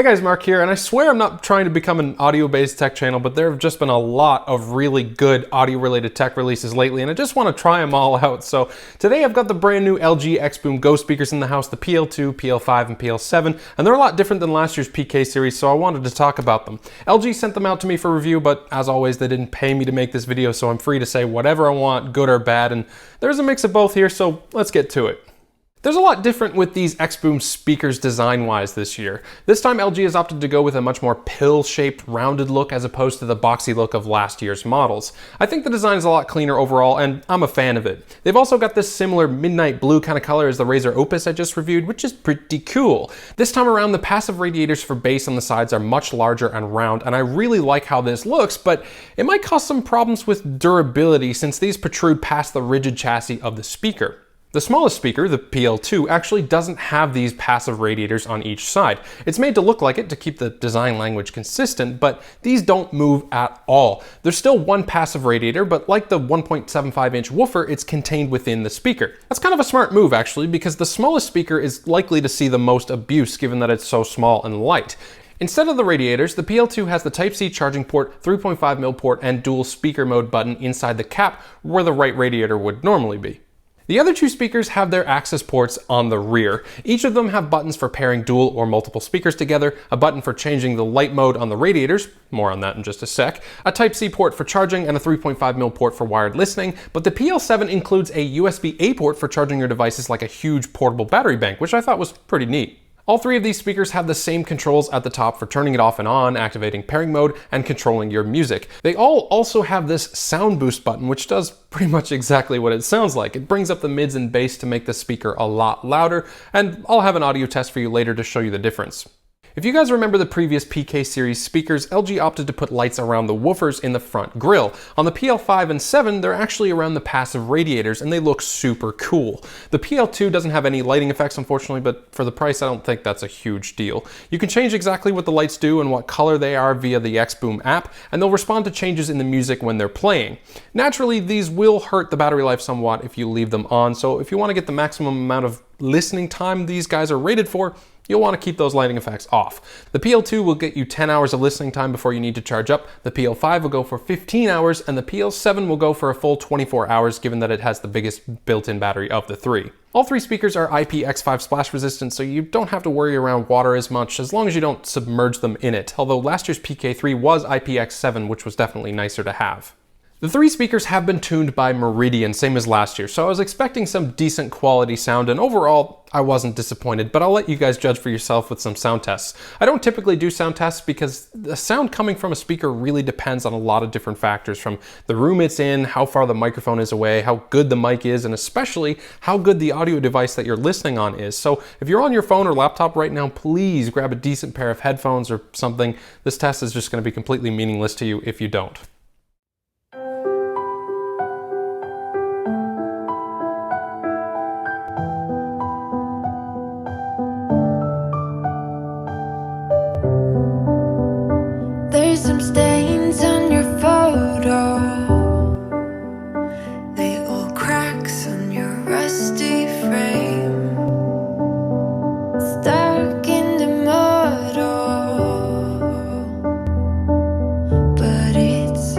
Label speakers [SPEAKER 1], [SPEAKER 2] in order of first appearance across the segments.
[SPEAKER 1] Hey guys, Mark here, and I swear I'm not trying to become an audio-based tech channel, but there have just been a lot of really good audio-related tech releases lately, and I just want to try them all out. So today I've got the brand new LG XBOOM Go speakers in the house, the PL2, PL5, and PL7, and they're a lot different than last year's PK series, so I wanted to talk about them. LG sent them out to me for review, but as always, they didn't pay me to make this video, so I'm free to say whatever I want, good or bad, and there's a mix of both here, so let's get to it. There's a lot different with these XBOOM speakers design-wise this year. This time LG has opted to go with a much more pill-shaped, rounded look as opposed to the boxy look of last year's models. I think the design is a lot cleaner overall, and I'm a fan of it. They've also got this similar midnight blue kind of color as the Razer Opus I just reviewed, which is pretty cool. This time around, the passive radiators for bass on the sides are much larger and round, and I really like how this looks, but it might cause some problems with durability since these protrude past the rigid chassis of the speaker. The smallest speaker, the PL2, actually doesn't have these passive radiators on each side. It's made to look like it to keep the design language consistent, but these don't move at all. There's still one passive radiator, but like the 1.75-inch woofer, it's contained within the speaker. That's kind of a smart move, actually, because the smallest speaker is likely to see the most abuse given that it's so small and light. Instead of the radiators, the PL2 has the Type-C charging port, 3.5mm port, and dual speaker mode button inside the cap where the right radiator would normally be. The other two speakers have their access ports on the rear. Each of them have buttons for pairing dual or multiple speakers together, a button for changing the light mode on the radiators, more on that in just a sec, a Type-C port for charging, and a 3.5mm port for wired listening, but the PL7 includes a USB-A port for charging your devices like a huge portable battery bank, which I thought was pretty neat. All three of these speakers have the same controls at the top for turning it off and on, activating pairing mode, and controlling your music. They all also have this sound boost button, which does pretty much exactly what it sounds like. It brings up the mids and bass to make the speaker a lot louder, and I'll have an audio test for you later to show you the difference. If you guys remember the previous PK series speakers, LG opted to put lights around the woofers in the front grille. On the PL5 and 7, they're actually around the passive radiators, and they look super cool. The PL2 doesn't have any lighting effects, unfortunately, but for the price, I don't think that's a huge deal. You can change exactly what the lights do and what color they are via the XBOOM app, and they'll respond to changes in the music when they're playing. Naturally, these will hurt the battery life somewhat if you leave them on, so if you want to get the maximum amount of listening time these guys are rated for, you'll want to keep those lighting effects off. The PL2 will get you 10 hours of listening time before you need to charge up, the PL5 will go for 15 hours, and the PL7 will go for a full 24 hours given that it has the biggest built-in battery of the three. All three speakers are IPX5 splash resistant, so you don't have to worry around water as much as long as you don't submerge them in it, although last year's PK3 was IPX7, which was definitely nicer to have. The three speakers have been tuned by Meridian, same as last year, so I was expecting some decent quality sound, and overall, I wasn't disappointed, but I'll let you guys judge for yourself with some sound tests. I don't typically do sound tests because the sound coming from a speaker really depends on a lot of different factors, from the room it's in, how far the microphone is away, how good the mic is, and especially how good the audio device that you're listening on is. So if you're on your phone or laptop right now, please grab a decent pair of headphones or something. This test is just going to be completely meaningless to you if you don't.
[SPEAKER 2] There's some stains on your photo, little cracks on your rusty frame. Stuck in the mud, but it's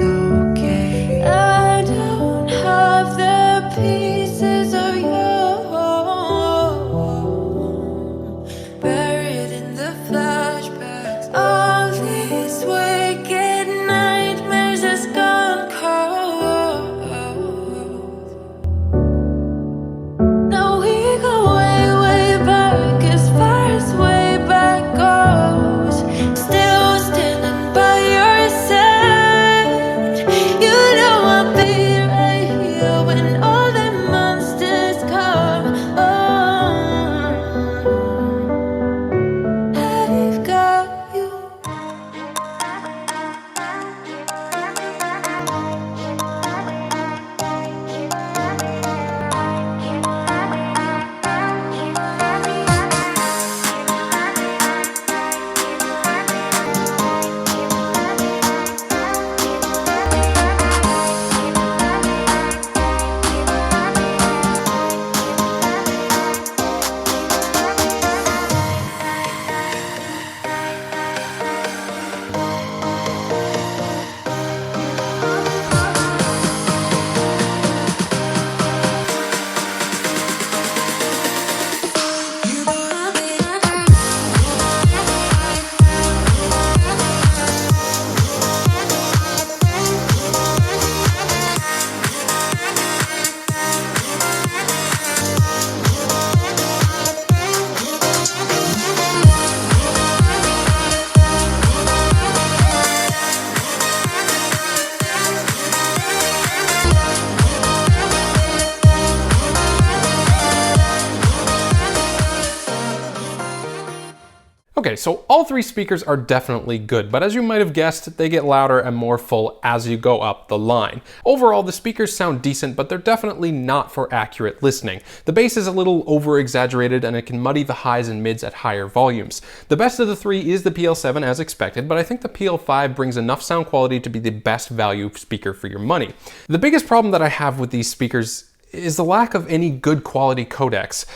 [SPEAKER 1] Okay, so all three speakers are definitely good, but as you might have guessed, they get louder and more full as you go up the line. Overall, the speakers sound decent, but they're definitely not for accurate listening. The bass is a little over-exaggerated and it can muddy the highs and mids at higher volumes. The best of the three is the PL7 as expected, but I think the PL5 brings enough sound quality to be the best value speaker for your money. The biggest problem that I have with these speakers is the lack of any good quality codecs.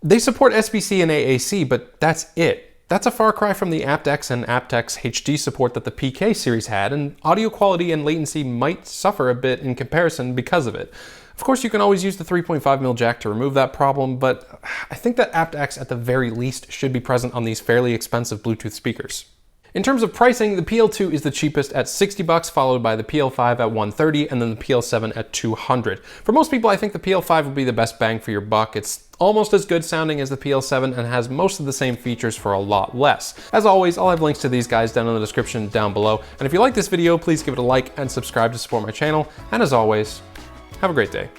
[SPEAKER 1] They support SBC and AAC, but that's it. That's a far cry from the aptX and aptX HD support that the PK series had, and audio quality and latency might suffer a bit in comparison because of it. Of course, you can always use the 3.5mm jack to remove that problem, but I think that aptX at the very least should be present on these fairly expensive Bluetooth speakers. In terms of pricing, the PL2 is the cheapest at $60, followed by the PL5 at $130, and then the PL7 at $200. For most people, I think the PL5 will be the best bang for your buck. It's almost as good sounding as the PL7 and has most of the same features for a lot less. As always, I'll have links to these guys down in the description down below. And if you like this video, please give it a like and subscribe to support my channel. And as always, have a great day.